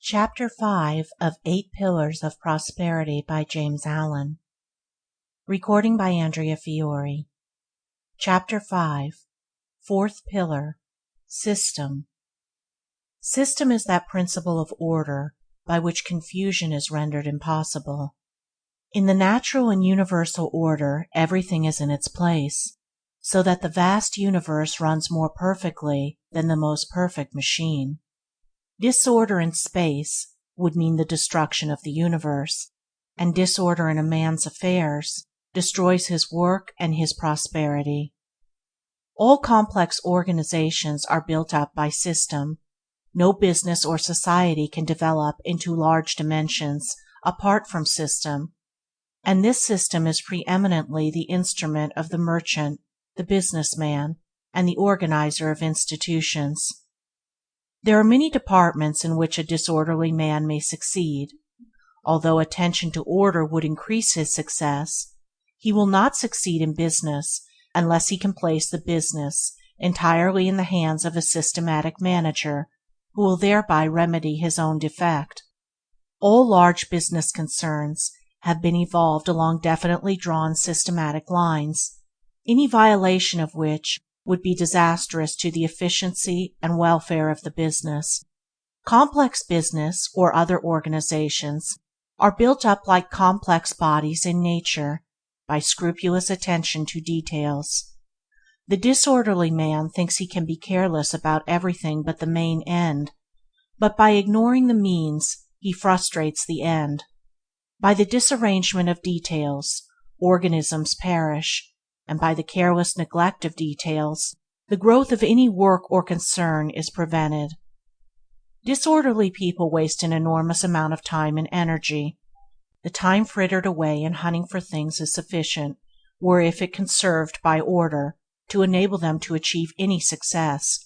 Chapter 5 of 8 Pillars of Prosperity by James Allen. Recording by Andrea Fiore. Chapter 5. Fourth Pillar. System. System is that principle of order by which confusion is rendered impossible. In the natural and universal order everything is in its place, so that the vast universe runs more perfectly than the most perfect machine. Disorder in space would mean the destruction of the universe, and disorder in a man's affairs destroys his work and his prosperity. All complex organizations are built up by system. No business or society can develop into large dimensions apart from system, and this system is preeminently the instrument of the merchant, the businessman, and the organizer of institutions. There are many departments in which a disorderly man may succeed. Although attention to order would increase his success, he will not succeed in business unless he can place the business entirely in the hands of a systematic manager who will thereby remedy his own defect. All large business concerns have been evolved along definitely drawn systematic lines, any violation of which would be disastrous to the efficiency and welfare of the business. Complex business or other organizations are built up like complex bodies in nature by scrupulous attention to details. The disorderly man thinks he can be careless about everything but the main end, but by ignoring the means he frustrates the end. By the disarrangement of details, organisms perish, and by the careless neglect of details, the growth of any work or concern is prevented. Disorderly people waste an enormous amount of time and energy. The time frittered away in hunting for things is sufficient, were if it conserved by order, to enable them to achieve any success,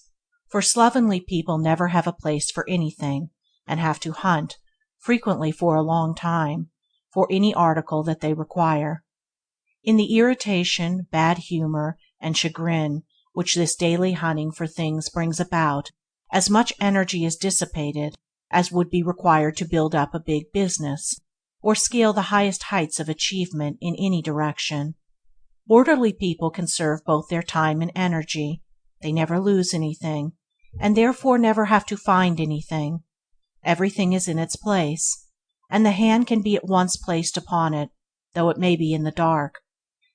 for slovenly people never have a place for anything, and have to hunt, frequently for a long time, for any article that they require. In the irritation, bad humor, and chagrin which this daily hunting for things brings about, as much energy is dissipated as would be required to build up a big business, or scale the highest heights of achievement in any direction. Orderly people conserve both their time and energy. They never lose anything, and therefore never have to find anything. Everything is in its place, and the hand can be at once placed upon it, though it may be in the dark.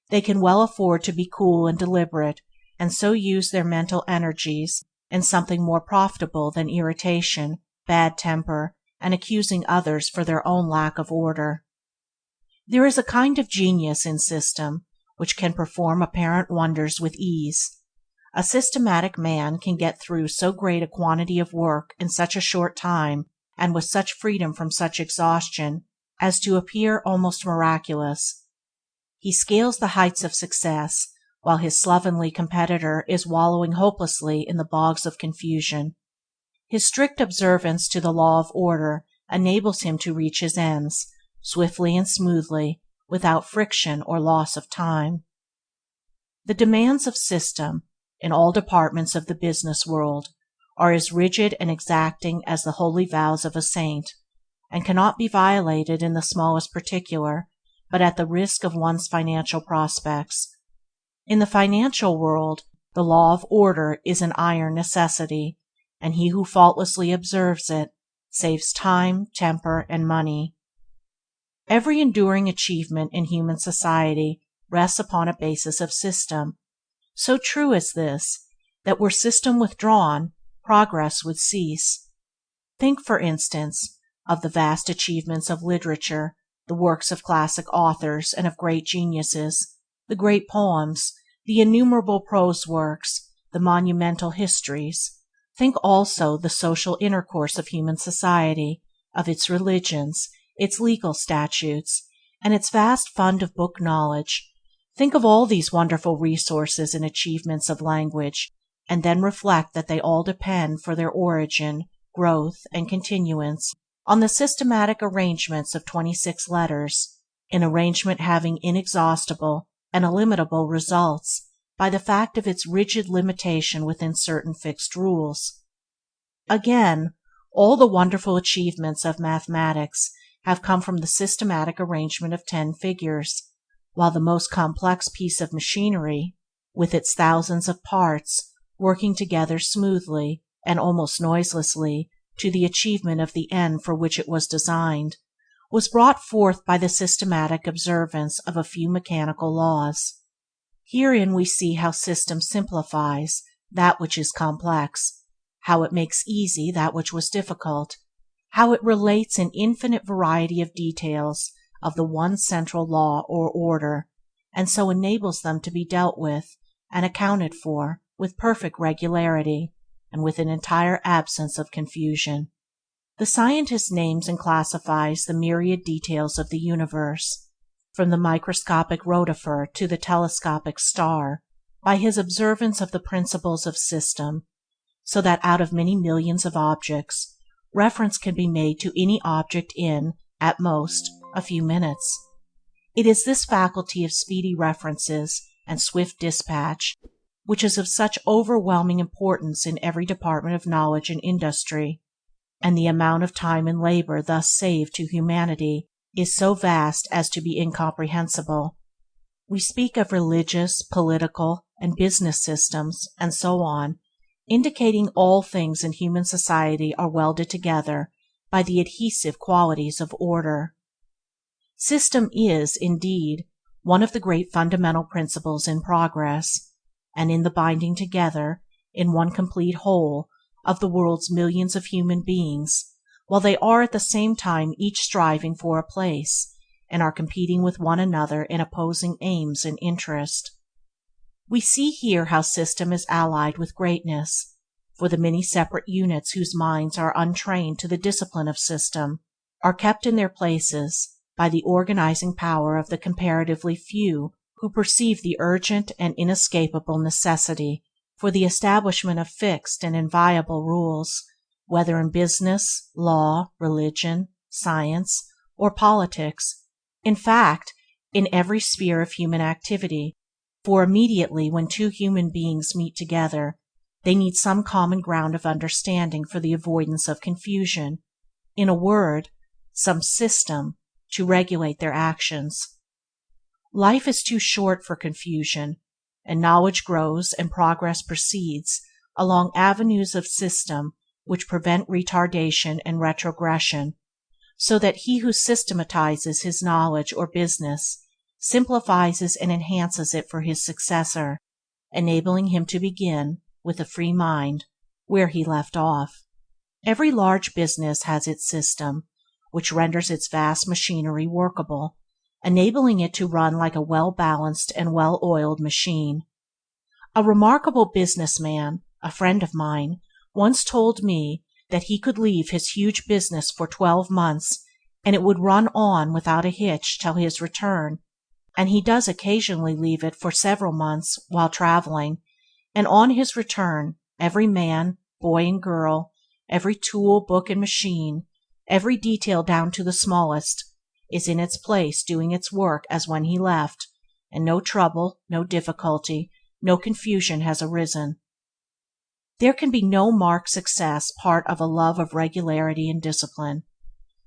They can well afford to be cool and deliberate, and so use their mental energies in something more profitable than irritation, bad temper, and accusing others for their own lack of order. There is a kind of genius in system which can perform apparent wonders with ease. A systematic man can get through so great a quantity of work in such a short time and with such freedom from such exhaustion as to appear almost miraculous. He scales the heights of success, while his slovenly competitor is wallowing hopelessly in the bogs of confusion. His strict observance to the law of order enables him to reach his ends, swiftly and smoothly, without friction or loss of time. The demands of system, in all departments of the business world, are as rigid and exacting as the holy vows of a saint, and cannot be violated in the smallest particular, but at the risk of one's financial prospects. In the financial world, the law of order is an iron necessity, and he who faultlessly observes it saves time, temper, and money. Every enduring achievement in human society rests upon a basis of system. So true is this, that were system withdrawn, progress would cease. Think, for instance, of the vast achievements of literature, the works of classic authors and of great geniuses, the great poems, the innumerable prose works, the monumental histories. Think also the social intercourse of human society, of its religions, its legal statutes, and its vast fund of book knowledge. Think of all these wonderful resources and achievements of language, and then reflect that they all depend for their origin, growth, and continuance on the systematic arrangements of 26 letters, an arrangement having inexhaustible and illimitable results by the fact of its rigid limitation within certain fixed rules. Again, All the wonderful achievements of mathematics have come from the systematic arrangement of 10 figures, while the most complex piece of machinery, with its thousands of parts, working together smoothly and almost noiselessly to the achievement of the end for which it was designed, was brought forth by the systematic observance of a few mechanical laws. Herein we see how system simplifies that which is complex, how it makes easy that which was difficult, how it relates an infinite variety of details of the one central law or order, and so enables them to be dealt with and accounted for with perfect regularity and with an entire absence of confusion. The scientist names and classifies the myriad details of the universe, from the microscopic rotifer to the telescopic star, by his observance of the principles of system, so that out of many millions of objects, reference can be made to any object in, at most, a few minutes. It is this faculty of speedy references and swift dispatch which is of such overwhelming importance in every department of knowledge and industry, and the amount of time and labor thus saved to humanity is so vast as to be incomprehensible. We speak of religious, political, and business systems, and so on, indicating all things in human society are welded together by the adhesive qualities of order. System is, indeed, one of the great fundamental principles in progress, and in the binding together, in one complete whole, of the world's millions of human beings, while they are at the same time each striving for a place, and are competing with one another in opposing aims and interest. We see here how system is allied with greatness, for the many separate units whose minds are untrained to the discipline of system are kept in their places by the organizing power of the comparatively few who perceive the urgent and inescapable necessity for the establishment of fixed and inviolable rules, whether in business, law, religion, science, or politics, in fact, in every sphere of human activity, for immediately when two human beings meet together, they need some common ground of understanding for the avoidance of confusion, in a word, some system to regulate their actions. Life is too short for confusion, and knowledge grows and progress proceeds along avenues of system which prevent retardation and retrogression, so that he who systematizes his knowledge or business simplifies and enhances it for his successor, enabling him to begin, with a free mind, where he left off. Every large business has its system, which renders its vast machinery workable, enabling it to run like a well-balanced and well-oiled machine. A remarkable businessman, a friend of mine, once told me that he could leave his huge business for 12 months and it would run on without a hitch till his return, and he does occasionally leave it for several months while traveling, and on his return every man, boy and girl, every tool, book and machine, every detail down to the smallest, is in its place doing its work as when he left, and no trouble, no difficulty, no confusion has arisen. There can be no marked success part of a love of regularity and discipline,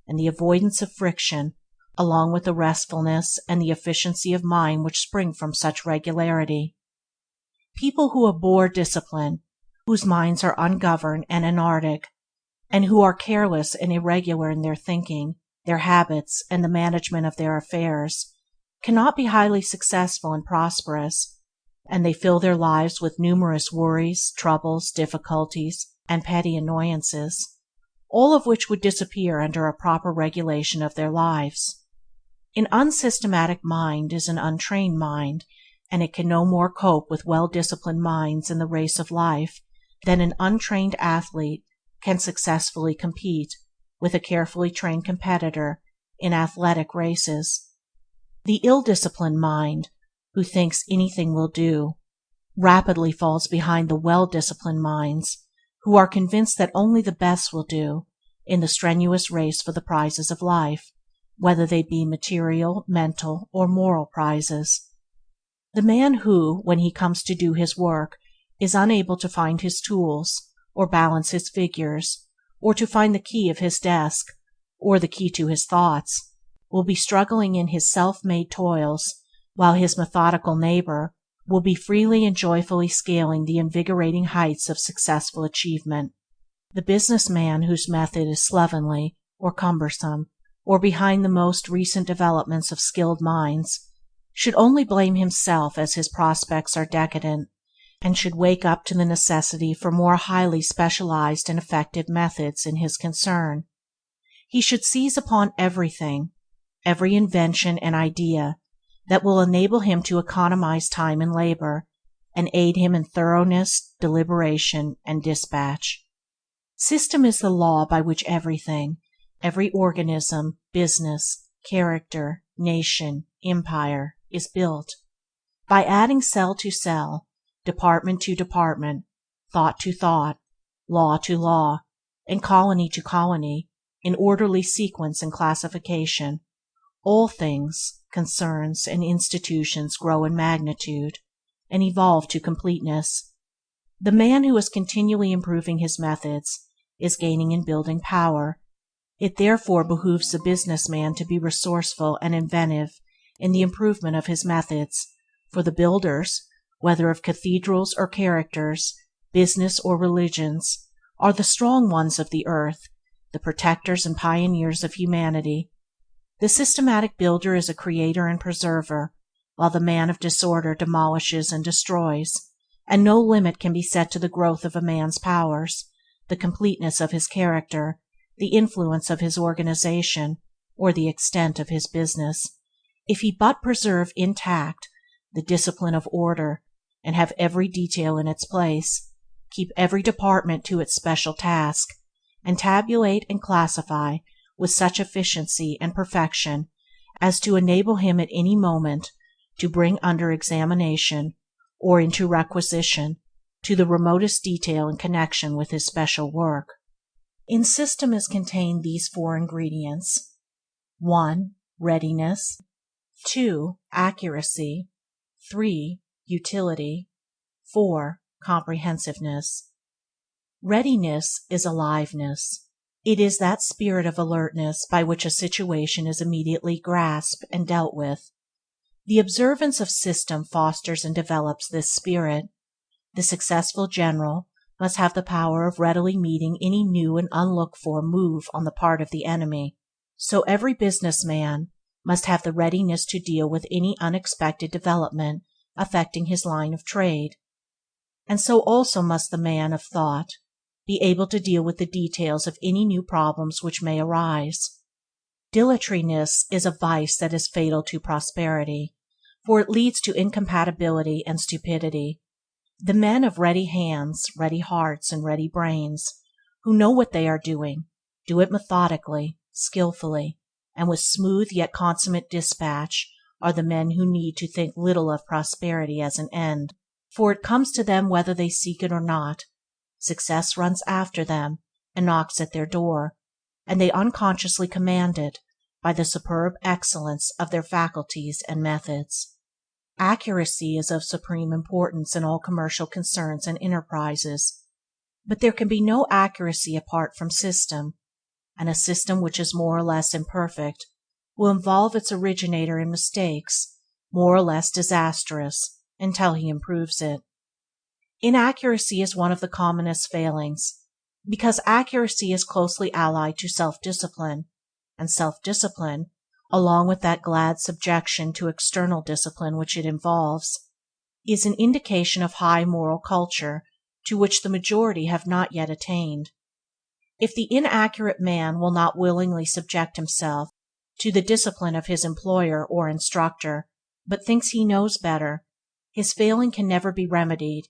and the avoidance of friction, along with the restfulness and the efficiency of mind which spring from such regularity. People who abhor discipline, whose minds are ungoverned and anarchic, and who are careless and irregular in their thinking, their habits, and the management of their affairs, cannot be highly successful and prosperous, and they fill their lives with numerous worries, troubles, difficulties, and petty annoyances, all of which would disappear under a proper regulation of their lives. An unsystematic mind is an untrained mind, and it can no more cope with well-disciplined minds in the race of life than an untrained athlete can successfully compete with a carefully trained competitor in athletic races. The ill-disciplined mind, who thinks anything will do, rapidly falls behind the well-disciplined minds, who are convinced that only the best will do, in the strenuous race for the prizes of life, whether they be material, mental, or moral prizes. The man who, when he comes to do his work, is unable to find his tools, or balance his figures, or to find the key of his desk, or the key to his thoughts, will be struggling in his self-made toils, while his methodical neighbor will be freely and joyfully scaling the invigorating heights of successful achievement. The business man whose method is slovenly, or cumbersome, or behind the most recent developments of skilled minds, should only blame himself as his prospects are decadent, and should wake up to the necessity for more highly specialized and effective methods in his concern. He should seize upon everything, every invention and idea that will enable him to economize time and labor, and aid him in thoroughness, deliberation, and dispatch. System is the law by which everything, every organism, business, character, nation, empire, is built. By adding cell to cell, department to department, thought to thought, law to law, and colony to colony, in orderly sequence and classification, all things, concerns, and institutions grow in magnitude, and evolve to completeness. The man who is continually improving his methods is gaining in building power. It therefore behooves the business man to be resourceful and inventive in the improvement of his methods, for the builders, whether of cathedrals or characters, business or religions, are the strong ones of the earth, the protectors and pioneers of humanity. The systematic builder is a creator and preserver, while the man of disorder demolishes and destroys, and no limit can be set to the growth of a man's powers, the completeness of his character, the influence of his organization, or the extent of his business, if he but preserve intact the discipline of order, and have every detail in its place, keep every department to its special task, and tabulate and classify with such efficiency and perfection as to enable him at any moment to bring under examination or into requisition to the remotest detail in connection with his special work. In system is contained these four ingredients: 1. Readiness. 2. Accuracy. 3. Utility. 4. Comprehensiveness. Readiness is aliveness. It is that spirit of alertness by which a situation is immediately grasped and dealt with. The observance of system fosters and develops this spirit. The successful general must have the power of readily meeting any new and unlooked-for move on the part of the enemy. So every business man must have the readiness to deal with any unexpected development affecting his line of trade. And so also must the man of thought be able to deal with the details of any new problems which may arise. Dilatoriness is a vice that is fatal to prosperity, for it leads to incompatibility and stupidity. The men of ready hands, ready hearts, and ready brains, who know what they are doing, do it methodically, skillfully, and with smooth yet consummate dispatch, are the men who need to think little of prosperity as an end, for it comes to them whether they seek it or not. Success runs after them and knocks at their door, and they unconsciously command it by the superb excellence of their faculties and methods. Accuracy is of supreme importance in all commercial concerns and enterprises, but there can be no accuracy apart from system, and a system which is more or less imperfect will involve its originator in mistakes more or less disastrous until he improves it. Inaccuracy is one of the commonest failings, because accuracy is closely allied to self-discipline, and self-discipline, along with that glad subjection to external discipline which it involves, is an indication of high moral culture to which the majority have not yet attained. If the inaccurate man will not willingly subject himself to the discipline of his employer or instructor, but thinks he knows better, his failing can never be remedied,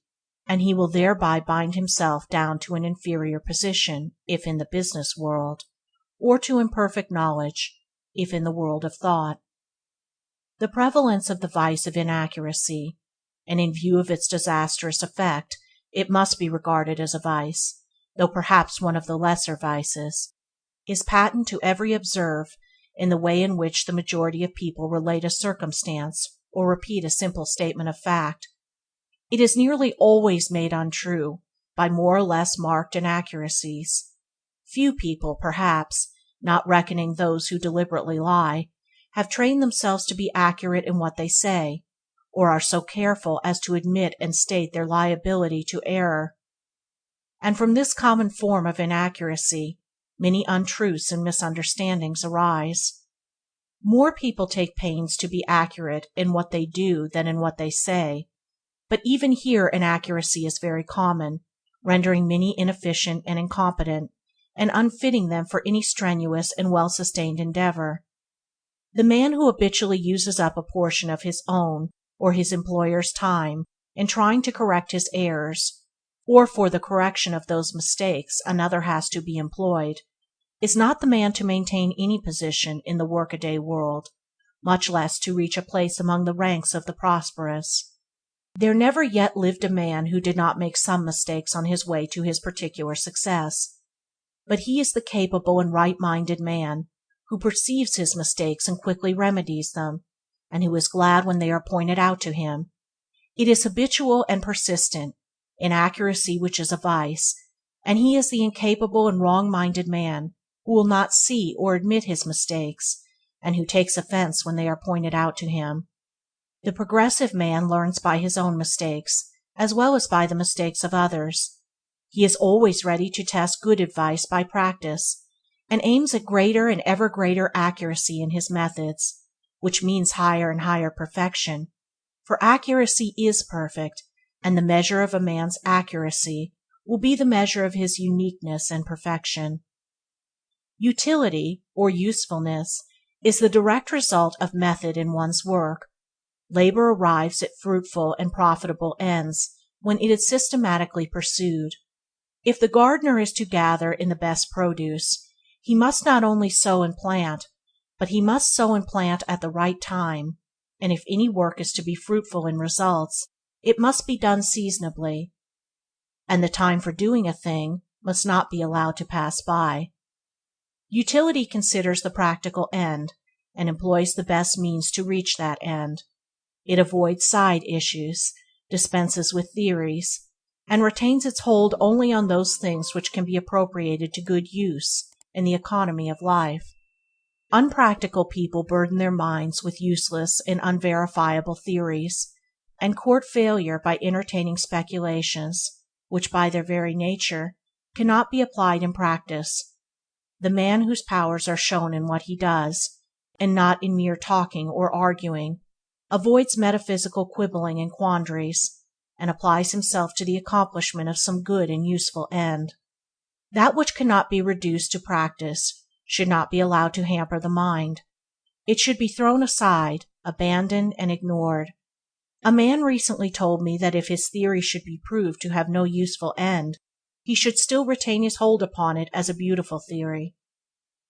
and he will thereby bind himself down to an inferior position if in the business world, or to imperfect knowledge if in the world of thought. The prevalence of the vice of inaccuracy, and in view of its disastrous effect it must be regarded as a vice, though perhaps one of the lesser vices, is patent to every observer in the way in which the majority of people relate a circumstance or repeat a simple statement of fact. It is nearly always made untrue by more or less marked inaccuracies. Few people, perhaps, not reckoning those who deliberately lie, have trained themselves to be accurate in what they say, or are so careful as to admit and state their liability to error. And from this common form of inaccuracy many untruths and misunderstandings arise. More people take pains to be accurate in what they do than in what they say, but even here inaccuracy is very common, rendering many inefficient and incompetent, and unfitting them for any strenuous and well-sustained endeavor. The man who habitually uses up a portion of his own or his employer's time in trying to correct his errors, or for the correction of those mistakes another has to be employed, is not the man to maintain any position in the workaday world, much less to reach a place among the ranks of the prosperous. There never yet lived a man who did not make some mistakes on his way to his particular success, but he is the capable and right-minded man who perceives his mistakes and quickly remedies them, and who is glad when they are pointed out to him. It is habitual and persistent, inaccuracy which is a vice, and he is the incapable and wrong-minded man who will not see or admit his mistakes, and who takes offense when they are pointed out to him. The progressive man learns by his own mistakes, as well as by the mistakes of others. He is always ready to test good advice by practice, and aims at greater and ever greater accuracy in his methods, which means higher and higher perfection, for accuracy is perfect, and the measure of a man's accuracy will be the measure of his uniqueness and perfection. Utility, or usefulness, is the direct result of method in one's work. Labor arrives at fruitful and profitable ends when it is systematically pursued. If the gardener is to gather in the best produce, he must not only sow and plant, but he must sow and plant at the right time, and if any work is to be fruitful in results, it must be done seasonably, and the time for doing a thing must not be allowed to pass by. Utility considers the practical end, and employs the best means to reach that end. It avoids side issues, dispenses with theories, and retains its hold only on those things which can be appropriated to good use in the economy of life. Unpractical people burden their minds with useless and unverifiable theories, and court failure by entertaining speculations which by their very nature cannot be applied in practice. The man whose powers are shown in what he does, and not in mere talking or arguing, avoids metaphysical quibbling and quandaries, and applies himself to the accomplishment of some good and useful end. That which cannot be reduced to practice should not be allowed to hamper the mind. It should be thrown aside, abandoned, and ignored. A man recently told me that if his theory should be proved to have no useful end, he should still retain his hold upon it as a beautiful theory.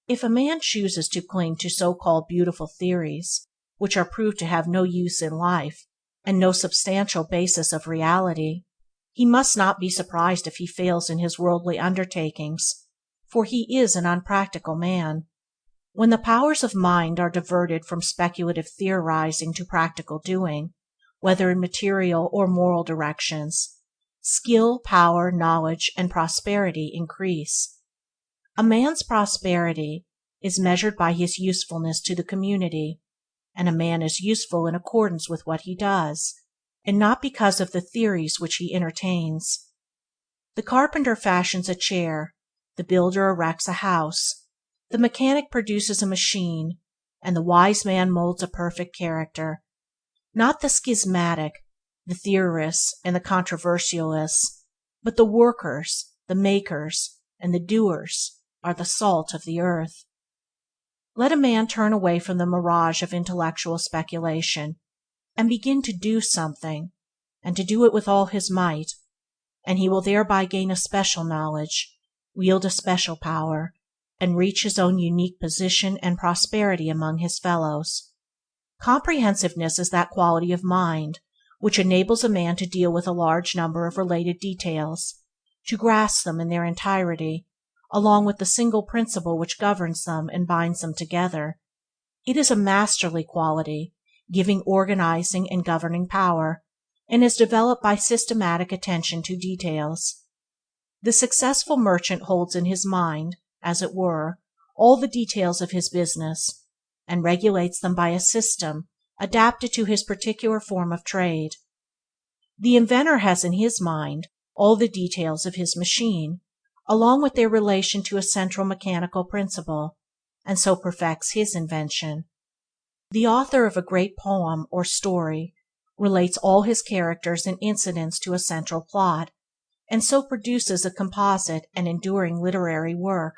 If a man chooses to cling to so-called beautiful theories, which are proved to have no use in life, and no substantial basis of reality, he must not be surprised if he fails in his worldly undertakings, for he is an unpractical man. When the powers of mind are diverted from speculative theorizing to practical doing, whether in material or moral directions, skill, power, knowledge, and prosperity increase. A man's prosperity is measured by his usefulness to the community, and a man is useful in accordance with what he does, and not because of the theories which he entertains. The carpenter fashions a chair, the builder erects a house, the mechanic produces a machine, and the wise man molds a perfect character. Not the schismatic, the theorists, and the controversialists, but the workers, the makers, and the doers are the salt of the earth. Let a man turn away from the mirage of intellectual speculation, and begin to do something, and to do it with all his might, and he will thereby gain a special knowledge, wield a special power, and reach his own unique position and prosperity among his fellows. Comprehensiveness is that quality of mind which enables a man to deal with a large number of related details, to grasp them in their entirety, along with the single principle which governs them and binds them together. It is a masterly quality, giving organizing and governing power, and is developed by systematic attention to details. The successful merchant holds in his mind as it were, all the details of his business, and regulates them by a system adapted to his particular form of trade. The inventor has in his mind all the details of his machine, along with their relation to a central mechanical principle, and so perfects his invention. The author of a great poem or story relates all his characters and incidents to a central plot, and so produces a composite and enduring literary work.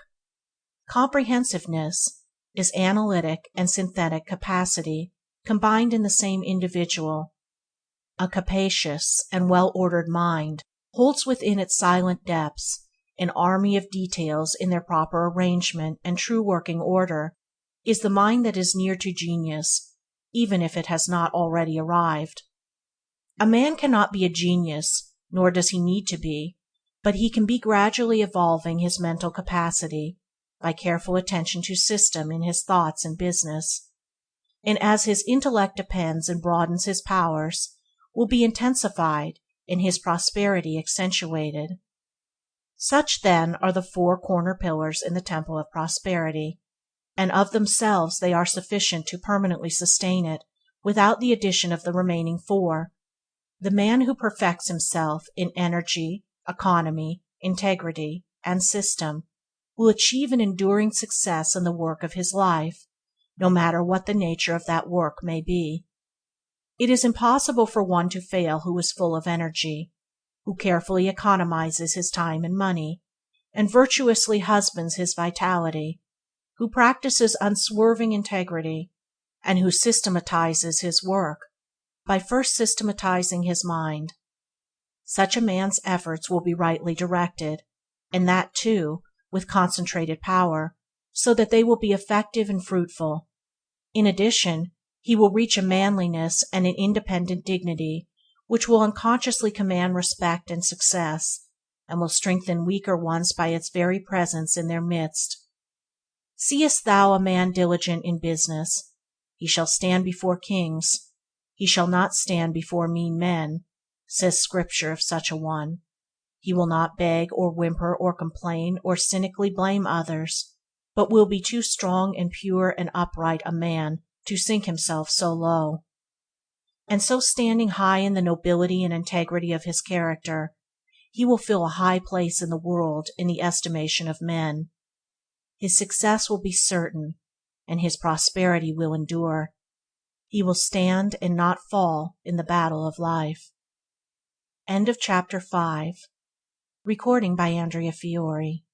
Comprehensiveness is analytic and synthetic capacity combined in the same individual. A capacious and well-ordered mind holds within its silent depths an army of details in their proper arrangement and true working order is the mind that is near to genius, even if it has not already arrived. A man cannot be a genius, nor does he need to be, but he can be gradually evolving his mental capacity by careful attention to system in his thoughts and business, and as his intellect depends and broadens his powers, will be intensified and his prosperity accentuated. Such, then, are the four corner pillars in the Temple of Prosperity, and of themselves they are sufficient to permanently sustain it without the addition of the remaining four. The man who perfects himself in energy, economy, integrity, and system will achieve an enduring success in the work of his life, no matter what the nature of that work may be. It is impossible for one to fail who is full of energy, who carefully economizes his time and money, and virtuously husbands his vitality, who practices unswerving integrity, and who systematizes his work by first systematizing his mind. Such a man's efforts will be rightly directed, and that, too, with concentrated power, so that they will be effective and fruitful. In addition, he will reach a manliness and an independent dignity which will unconsciously command respect and success, and will strengthen weaker ones by its very presence in their midst. Seest thou a man diligent in business? He shall stand before kings. He shall not stand before mean men, says Scripture of such a one. He will not beg or whimper or complain or cynically blame others, but will be too strong and pure and upright a man to sink himself so low. And so, standing high in the nobility and integrity of his character, he will fill a high place in the world in the estimation of men. His success will be certain, and his prosperity will endure. He will stand and not fall in the battle of life. End of chapter 5. Recording by Andrea Fiore.